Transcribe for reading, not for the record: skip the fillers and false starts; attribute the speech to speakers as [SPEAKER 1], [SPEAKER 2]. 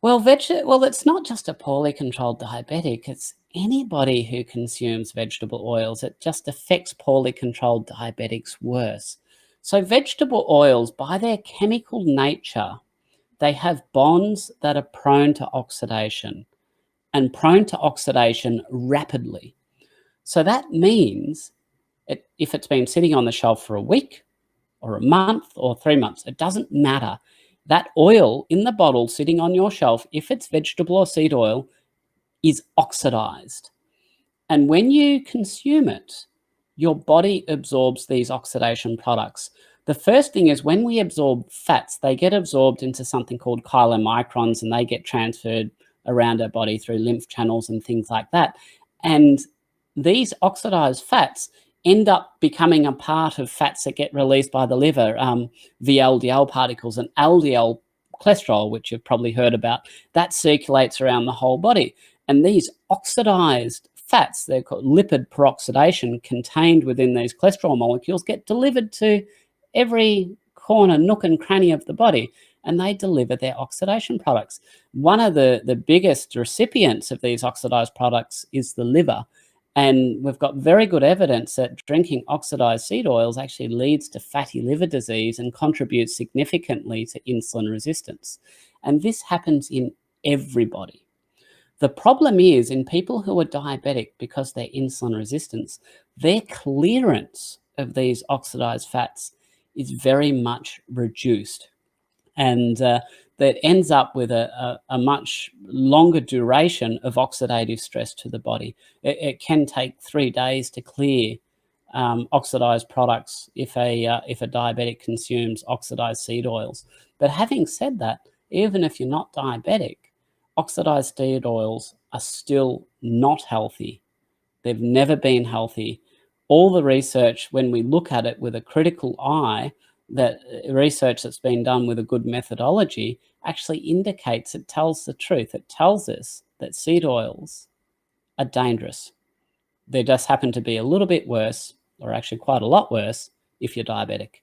[SPEAKER 1] Well, it's not just a poorly controlled diabetic, it's anybody who consumes vegetable oils. It just affects poorly controlled diabetics worse. So vegetable oils, by their chemical nature, they have bonds that are prone to oxidation and prone to oxidation rapidly. So that means if it's been sitting on the shelf for a week or a month or 3 months, it doesn't matter. That oil in the bottle sitting on your shelf, if it's vegetable or seed oil, is oxidized. And when you consume it, your body absorbs these oxidation products. The first thing is when we absorb fats, they get absorbed into something called chylomicrons, and they get transferred around our body through lymph channels and things like that. And these oxidized fats end up becoming a part of fats that get released by the liver, VLDL particles and LDL cholesterol, which you've probably heard about, that circulates around the whole body. And these oxidized fats, they're called lipid peroxidation, contained within these cholesterol molecules, get delivered to every corner, nook and cranny of the body, and they deliver their oxidation products. One of the biggest recipients of these oxidized products is the liver. And we've got very good evidence that drinking oxidized seed oils actually leads to fatty liver disease and contributes significantly to insulin resistance. And this happens in everybody. The problem is in people who are diabetic, because they're insulin resistant, their clearance of these oxidized fats is very much reduced. And that ends up with a much longer duration of oxidative stress to the body. It can take 3 days to clear oxidized products if a diabetic consumes oxidized seed oils. But having said that, even if you're not diabetic, oxidized seed oils are still not healthy. They've never been healthy. All the research, when we look at it with a critical eye, that research that's been done with a good methodology actually indicates, it tells the truth. It tells us that seed oils are dangerous. They just happen to be a little bit worse, or actually quite a lot worse, if you're diabetic.